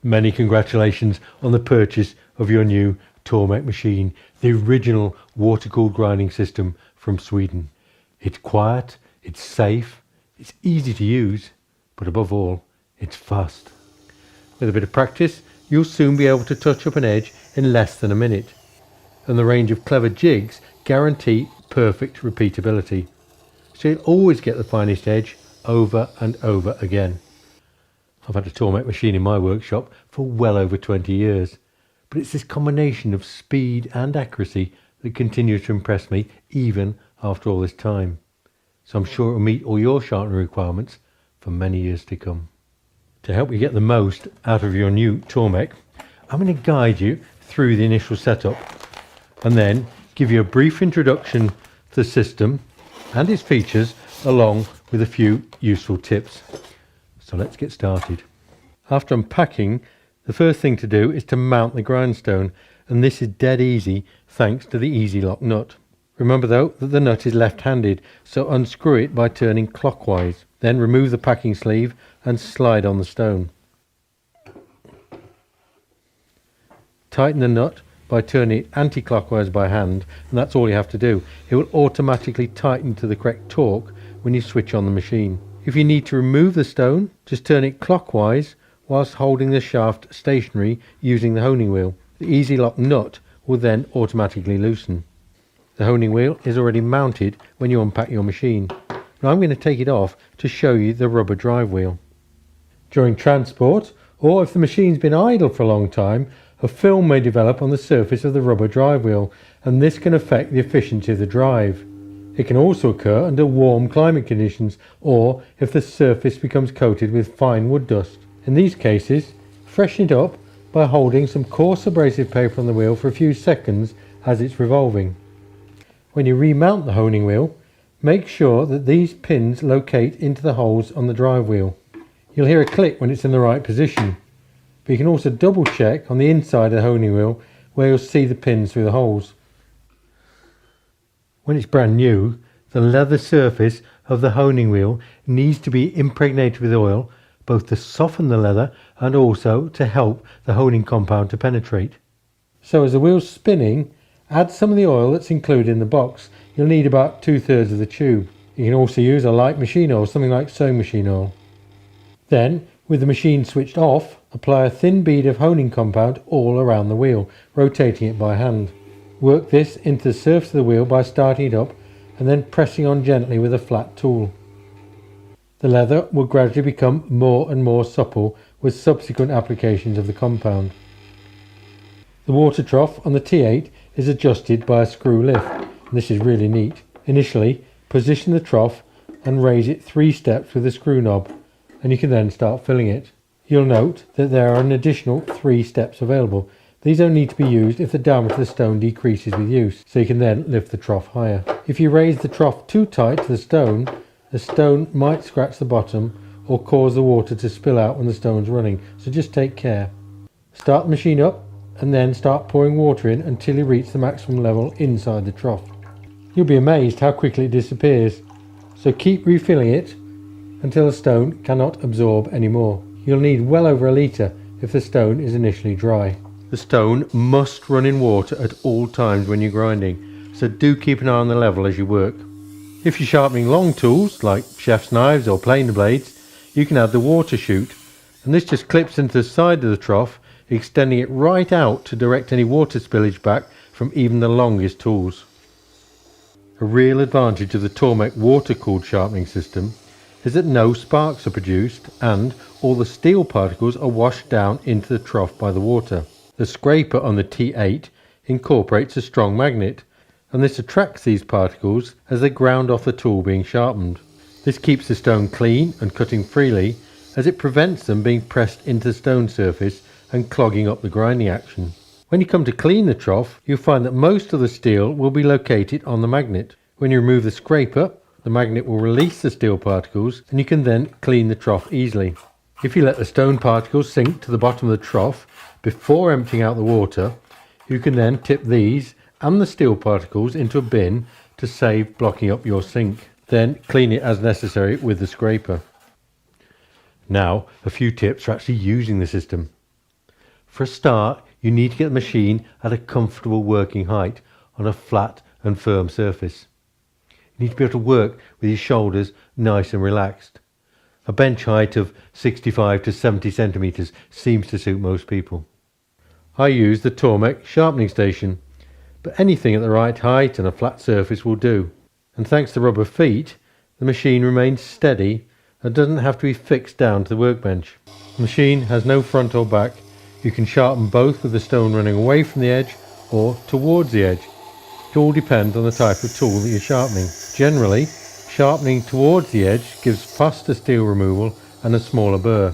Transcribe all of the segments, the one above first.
Many congratulations on the purchase of your new Tormek machine, the original water-cooled grinding system from Sweden. It's quiet, it's safe, it's easy to use, but above all, it's fast. With a bit of practice, you'll soon be able to touch up an edge in less than a minute. And the range of clever jigs guarantee perfect repeatability. So you'll always get the finest edge over and over again. I've had a Tormek machine in my workshop for well over 20 years, but it's this combination of speed and accuracy that continues to impress me even after all this time. So I'm sure it will meet all your sharpening requirements for many years to come. To help you get the most out of your new Tormek, I'm going to guide you through the initial setup and then give you a brief introduction to the system and its features along with a few useful tips. So let's get started. After unpacking, the first thing to do is to mount the grindstone, and this is dead easy thanks to the easy lock nut. Remember though that the nut is left-handed, so unscrew it by turning clockwise. Then remove the packing sleeve and slide on the stone. Tighten the nut by turning it anti-clockwise by hand, and that's all you have to do. It will automatically tighten to the correct torque when you switch on the machine. If you need to remove the stone, just turn it clockwise whilst holding the shaft stationary using the honing wheel. The easy lock nut will then automatically loosen. The honing wheel is already mounted when you unpack your machine. Now I'm going to take it off to show you the rubber drive wheel. During transport, or if the machine's been idle for a long time, a film may develop on the surface of the rubber drive wheel, and this can affect the efficiency of the drive. It can also occur under warm climate conditions or if the surface becomes coated with fine wood dust. In these cases, freshen it up by holding some coarse abrasive paper on the wheel for a few seconds as it's revolving. When you remount the honing wheel, make sure that these pins locate into the holes on the drive wheel. You'll hear a click when it's in the right position, but you can also double check on the inside of the honing wheel where you'll see the pins through the holes. When it's brand new, the leather surface of the honing wheel needs to be impregnated with oil, both to soften the leather and also to help the honing compound to penetrate. So as the wheel's spinning, add some of the oil that's included in the box. You'll need about 2/3 of the tube. You can also use a light machine oil, something like sewing machine oil. Then, with the machine switched off, apply a thin bead of honing compound all around the wheel, rotating it by hand. Work this into the surface of the wheel by starting it up and then pressing on gently with a flat tool. The leather will gradually become more and more supple with subsequent applications of the compound. The water trough on the T8 is adjusted by a screw lift, and this is really neat. Initially, position the trough and raise it 3 steps with the screw knob, and you can then start filling it. You'll note that there are an additional 3 steps available. These only need to be used if the diameter of the stone decreases with use, so you can then lift the trough higher. If you raise the trough too tight to the stone might scratch the bottom or cause the water to spill out when the stone's running, so just take care. Start the machine up and then start pouring water in until you reach the maximum level inside the trough. You'll be amazed how quickly it disappears, so keep refilling it until the stone cannot absorb anymore. You'll need well over a litre if the stone is initially dry. The stone must run in water at all times when you're grinding, so do keep an eye on the level as you work. If you're sharpening long tools like chef's knives or planer blades, you can add the water chute, and this just clips into the side of the trough, extending it right out to direct any water spillage back from even the longest tools. A real advantage of the Tormek water-cooled sharpening system is that no sparks are produced and all the steel particles are washed down into the trough by the water. The scraper on the T8 incorporates a strong magnet, and this attracts these particles as they ground off the tool being sharpened. This keeps the stone clean and cutting freely, as it prevents them being pressed into the stone surface and clogging up the grinding action. When you come to clean the trough, you'll find that most of the steel will be located on the magnet. When you remove the scraper, the magnet will release the steel particles and you can then clean the trough easily. If you let the stone particles sink to the bottom of the trough before emptying out the water, you can then tip these and the steel particles into a bin to save blocking up your sink. Then clean it as necessary with the scraper. Now, a few tips for actually using the system. For a start, you need to get the machine at a comfortable working height on a flat and firm surface. You need to be able to work with your shoulders nice and relaxed. A bench height of 65 to 70 centimeters seems to suit most people. I use the Tormek sharpening station, but anything at the right height and a flat surface will do. And thanks to rubber feet, the machine remains steady and doesn't have to be fixed down to the workbench. The machine has no front or back. You can sharpen both with the stone running away from the edge or towards the edge. It all depends on the type of tool that you're sharpening. Generally, sharpening towards the edge gives faster steel removal and a smaller burr.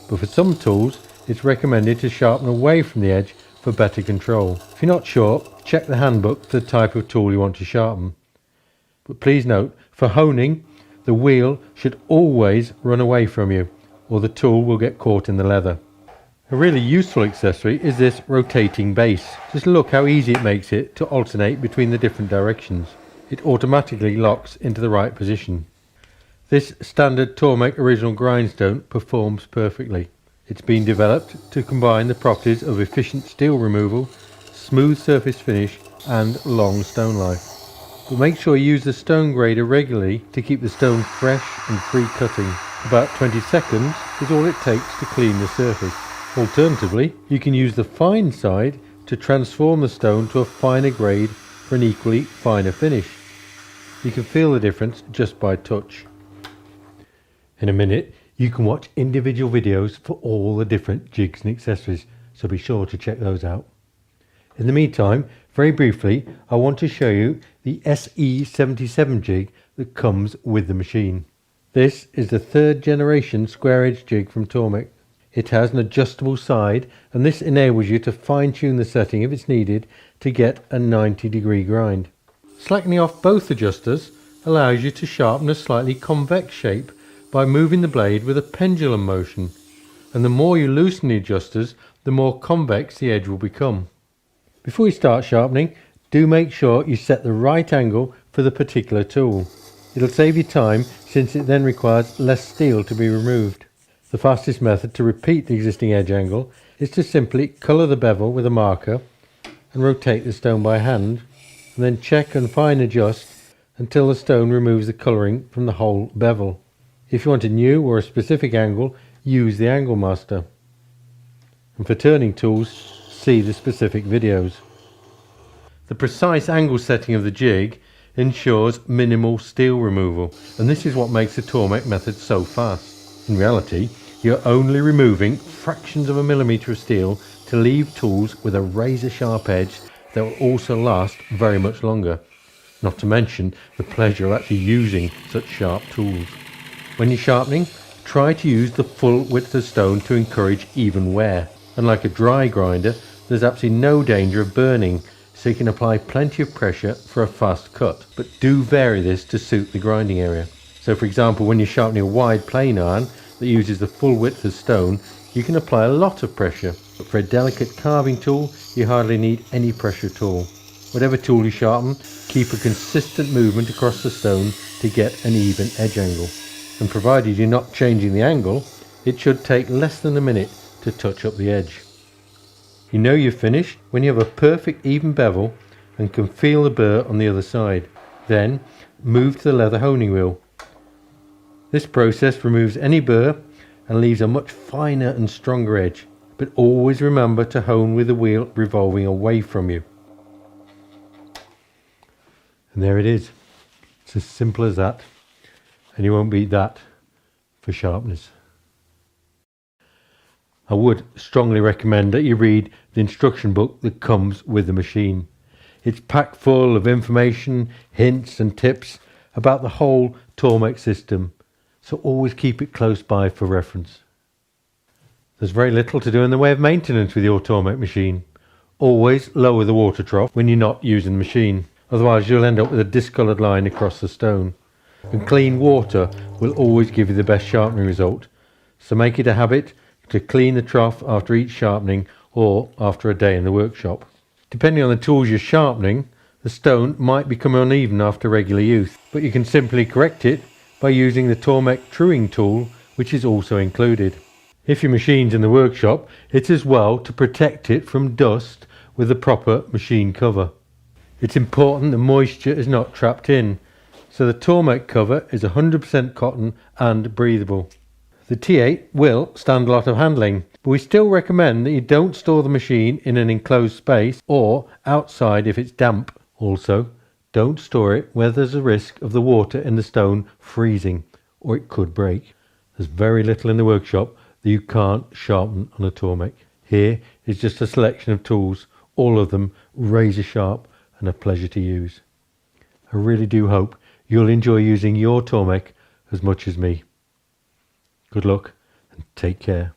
But for some tools, it's recommended to sharpen away from the edge for better control. If you're not sure, check the handbook for the type of tool you want to sharpen. But please note, for honing, the wheel should always run away from you, or the tool will get caught in the leather. A really useful accessory is this rotating base. Just look how easy it makes it to alternate between the different directions. It automatically locks into the right position. This standard Tormek original grindstone performs perfectly. It's been developed to combine the properties of efficient steel removal, smooth surface finish and long stone life. But make sure you use the stone grader regularly to keep the stone fresh and free cutting. About 20 seconds is all it takes to clean the surface. Alternatively, you can use the fine side to transform the stone to a finer grade for an equally finer finish. You can feel the difference just by touch. In a minute, you can watch individual videos for all the different jigs and accessories, so be sure to check those out. In the meantime, very briefly, I want to show you the SE77 jig that comes with the machine. This is the third generation square edge jig from Tormek. It has an adjustable side, and this enables you to fine-tune the setting if it's needed to get a 90-degree grind. Slackening off both adjusters allows you to sharpen a slightly convex shape by moving the blade with a pendulum motion, and the more you loosen the adjusters, the more convex the edge will become. Before you start sharpening, do make sure you set the right angle for the particular tool. It'll save you time since it then requires less steel to be removed. The fastest method to repeat the existing edge angle is to simply colour the bevel with a marker and rotate the stone by hand, and then check and fine adjust until the stone removes the colouring from the whole bevel. If you want a new or a specific angle, use the angle master. And for turning tools, see the specific videos. The precise angle setting of the jig ensures minimal steel removal, and this is what makes the Tormek method so fast. In reality, you're only removing fractions of a millimetre of steel to leave tools with a razor sharp edge that will also last very much longer. Not to mention the pleasure of actually using such sharp tools. When you're sharpening, try to use the full width of stone to encourage even wear. Unlike a dry grinder, there's absolutely no danger of burning, so you can apply plenty of pressure for a fast cut. But do vary this to suit the grinding area. So for example, when you're sharpening a wide plane iron that uses the full width of stone, you can apply a lot of pressure. But for a delicate carving tool, you hardly need any pressure at all. Whatever tool you sharpen, keep a consistent movement across the stone to get an even edge angle. And provided you're not changing the angle, it should take less than a minute to touch up the edge. You know you're finished when you have a perfect even bevel and can feel the burr on the other side. Then move to the leather honing wheel. This process removes any burr and leaves a much finer and stronger edge, but always remember to hone with the wheel revolving away from you. And there it is. It's as simple as that, and you won't beat that for sharpness. I would strongly recommend that you read the instruction book that comes with the machine. It's packed full of information, hints and tips about the whole Tormek system, so always keep it close by for reference. There's very little to do in the way of maintenance with your Tormek machine. Always lower the water trough when you're not using the machine, otherwise you'll end up with a discoloured line across the stone. And clean water will always give you the best sharpening result, so make it a habit to clean the trough after each sharpening or after a day in the workshop. Depending on the tools you're sharpening, the stone might become uneven after regular use, but you can simply correct it by using the Tormek truing tool, which is also included. If your machine's in the workshop, it's as well to protect it from dust with a proper machine cover. It's important the moisture is not trapped in, so the Tormek cover is 100% cotton and breathable. The T8 will stand a lot of handling, but we still recommend that you don't store the machine in an enclosed space or outside if it's damp. Also, don't store it where there's a risk of the water in the stone freezing, or it could break. There's very little in the workshop that you can't sharpen on a Tormek. Here is just a selection of tools, all of them razor sharp and a pleasure to use. I really do hope you'll enjoy using your Tormek as much as me. Good luck and take care.